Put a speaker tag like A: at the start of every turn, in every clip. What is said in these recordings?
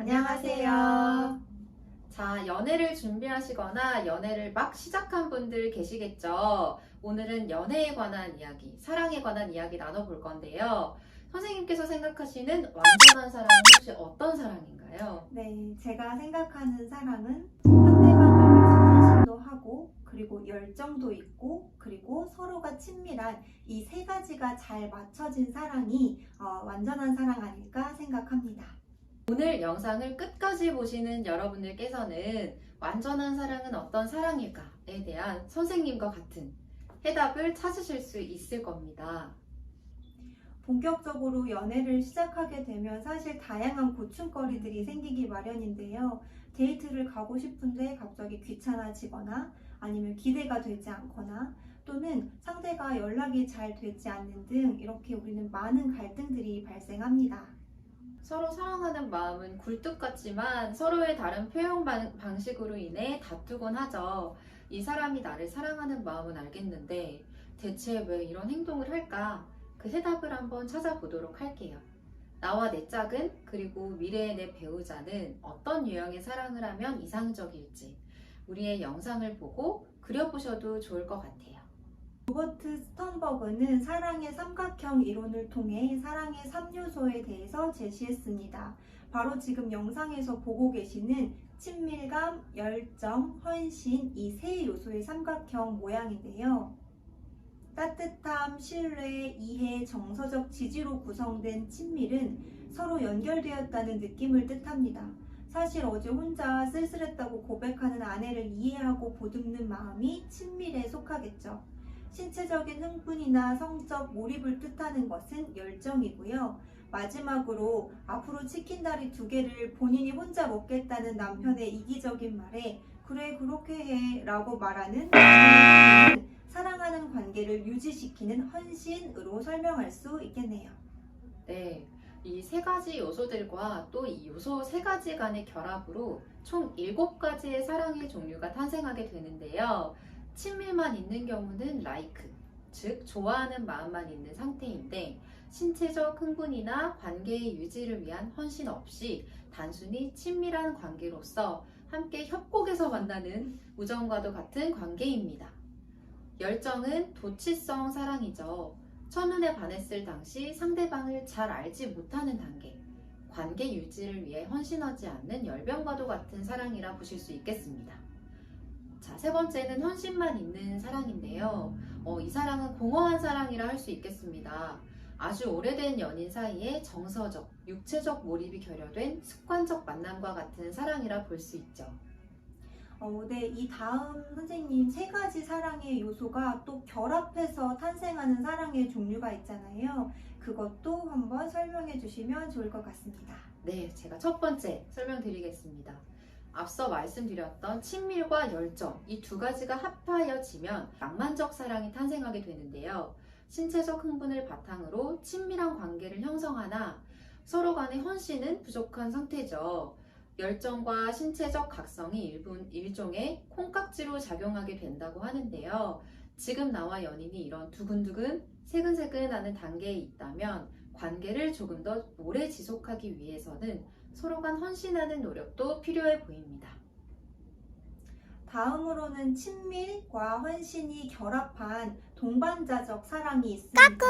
A: 안녕하세요. 자, 연애를 준비하시거나 연애를 막 시작한 분들 계시겠죠? 오늘은 연애에 관한 이야기, 사랑에 관한 이야기 나눠볼 건데요. 선생님께서 생각하시는 완전한 사랑은 혹시 어떤 사랑인가요?
B: 네, 제가 생각하는 사랑은 상대방을 위해서 헌신도 하고, 그리고 열정도 있고, 그리고 서로가 친밀한 이 세 가지가 잘 맞춰진 사랑이 완전한 사랑 아닐까 생각합니다.
A: 오늘 영상을 끝까지 보시는 여러분들께서는 완전한 사랑은 어떤 사랑일까에 대한 선생님과 같은 해답을 찾으실 수 있을 겁니다.
B: 본격적으로 연애를 시작하게 되면 사실 다양한 고충거리들이 생기기 마련인데요. 데이트를 가고 싶은데 갑자기 귀찮아지거나 아니면 기대가 되지 않거나 또는 상대가 연락이 잘 되지 않는 등 이렇게 우리는 많은 갈등들이 발생합니다.
A: 서로 사랑하는 마음은 굴뚝 같지만 서로의 다른 표현 방식으로 인해 다투곤 하죠. 이 사람이 나를 사랑하는 마음은 알겠는데 대체 왜 이런 행동을 할까? 그 해답을 한번 찾아보도록 할게요. 나와 내 짝은 그리고 미래의 내 배우자는 어떤 유형의 사랑을 하면 이상적일지 우리의 영상을 보고 그려보셔도 좋을 것 같아요.
B: 로버트 스턴버그는 사랑의 삼각형 이론을 통해 사랑의 3요소에 대해서 제시했습니다. 바로 지금 영상에서 보고 계시는 친밀감, 열정, 헌신 이 세 요소의 삼각형 모양인데요. 따뜻함, 신뢰, 이해, 정서적 지지로 구성된 친밀은 서로 연결되었다는 느낌을 뜻합니다. 사실 어제 혼자 쓸쓸했다고 고백하는 아내를 이해하고 보듬는 마음이 친밀에 속하겠죠. 신체적인 흥분이나 성적 몰입을 뜻하는 것은 열정이고요. 마지막으로 앞으로 치킨다리 2개를 본인이 혼자 먹겠다는 남편의 이기적인 말에 그래 그렇게 해 라고 말하는 아내의 사랑하는 관계를 유지시키는 헌신으로 설명할 수 있겠네요.
A: 네, 이 세 가지 요소들과 또 이 요소 세 가지 간의 결합으로 총 7가지의 사랑의 종류가 탄생하게 되는데요. 친밀만 있는 경우는 like, 즉 좋아하는 마음만 있는 상태인데 신체적 흥분이나 관계의 유지를 위한 헌신 없이 단순히 친밀한 관계로서 함께 협곡에서 만나는 우정과도 같은 관계입니다. 열정은 도취성 사랑이죠. 첫눈에 반했을 당시 상대방을 잘 알지 못하는 단계, 관계 유지를 위해 헌신하지 않는 열병과도 같은 사랑이라 보실 수 있겠습니다. 자, 세 번째는 헌신만 있는 사랑인데요. 이 사랑은 공허한 사랑이라 할 수 있겠습니다. 아주 오래된 연인 사이에 정서적, 육체적 몰입이 결여된 습관적 만남과 같은 사랑이라 볼 수 있죠.
B: 네, 이 다음 선생님 세 가지 사랑의 요소가 또 결합해서 탄생하는 사랑의 종류가 있잖아요. 그것도 한번 설명해 주시면 좋을 것 같습니다.
A: 네, 제가 첫 번째 설명드리겠습니다. 앞서 말씀드렸던 친밀과 열정, 이 두 가지가 합하여지면 낭만적 사랑이 탄생하게 되는데요. 신체적 흥분을 바탕으로 친밀한 관계를 형성하나 서로 간의 헌신은 부족한 상태죠. 열정과 신체적 각성이 일종의 콩깍지로 작용하게 된다고 하는데요. 지금 나와 연인이 이런 두근두근, 새근새근하는 단계에 있다면 관계를 조금 더 오래 지속하기 위해서는 서로 간 헌신하는 노력도 필요해 보입니다.
B: 다음으로는 친밀과 헌신이 결합한 동반자적 사랑이 있습니다.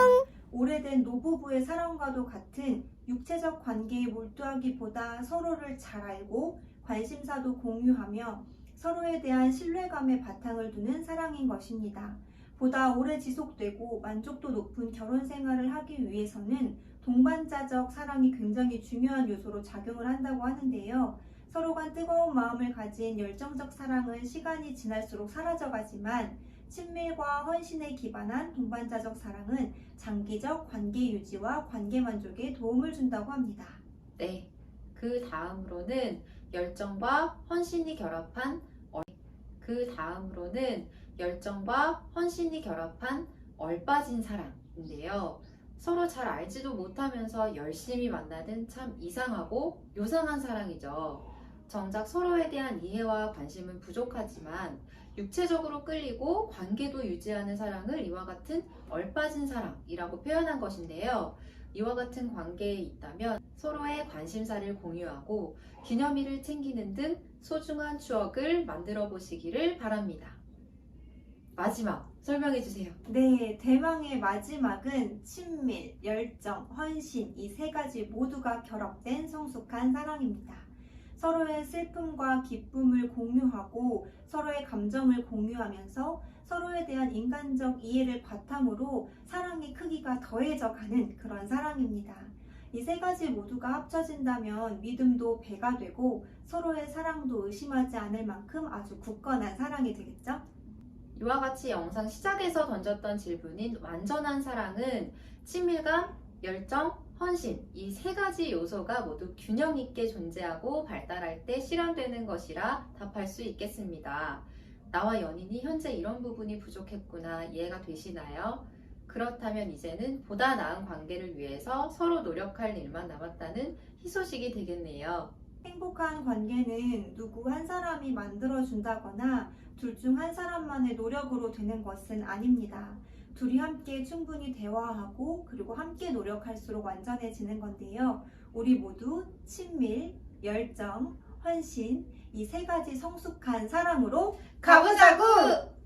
B: 오래된 노부부의 사랑과도 같은 육체적 관계에 몰두하기보다 서로를 잘 알고 관심사도 공유하며 서로에 대한 신뢰감에 바탕을 두는 사랑인 것입니다. 보다 오래 지속되고 만족도 높은 결혼 생활을 하기 위해서는 동반자적 사랑이 굉장히 중요한 요소로 작용을 한다고 하는데요. 서로 간 뜨거운 마음을 가진 열정적 사랑은 시간이 지날수록 사라져가지만 친밀과 헌신에 기반한 동반자적 사랑은 장기적 관계 유지와 관계 만족에 도움을 준다고 합니다.
A: 네, 그 다음으로는 열정과 헌신이 결합한 얼빠진 사랑인데요. 서로 잘 알지도 못하면서 열심히 만나는 참 이상하고 요상한 사랑이죠. 정작 서로에 대한 이해와 관심은 부족하지만 육체적으로 끌리고 관계도 유지하는 사랑을 이와 같은 얼빠진 사랑이라고 표현한 것인데요. 이와 같은 관계에 있다면 서로의 관심사를 공유하고 기념일을 챙기는 등 소중한 추억을 만들어 보시기를 바랍니다. 마지막 설명해 주세요.
B: 네, 대망의 마지막은 친밀, 열정, 헌신 이 세 가지 모두가 결합된 성숙한 사랑입니다. 서로의 슬픔과 기쁨을 공유하고 서로의 감정을 공유하면서 서로에 대한 인간적 이해를 바탕으로 사랑의 크기가 더해져 가는 그런 사랑입니다. 이 세 가지 모두가 합쳐진다면 믿음도 배가 되고 서로의 사랑도 의심하지 않을 만큼 아주 굳건한 사랑이 되겠죠?
A: 이와 같이 영상 시작에서 던졌던 질문인 완전한 사랑은 친밀감, 열정, 헌신 이 세 가지 요소가 모두 균형 있게 존재하고 발달할 때 실현되는 것이라 답할 수 있겠습니다. 나와 연인이 현재 이런 부분이 부족했구나 이해가 되시나요? 그렇다면 이제는 보다 나은 관계를 위해서 서로 노력할 일만 남았다는 희소식이 되겠네요.
B: 행복한 관계는 누구 한 사람이 만들어준다거나 둘 중 한 사람만의 노력으로 되는 것은 아닙니다. 둘이 함께 충분히 대화하고 그리고 함께 노력할수록 완전해지는 건데요. 우리 모두 친밀, 열정, 헌신 이 세 가지 성숙한 사랑으로
A: 가보자구!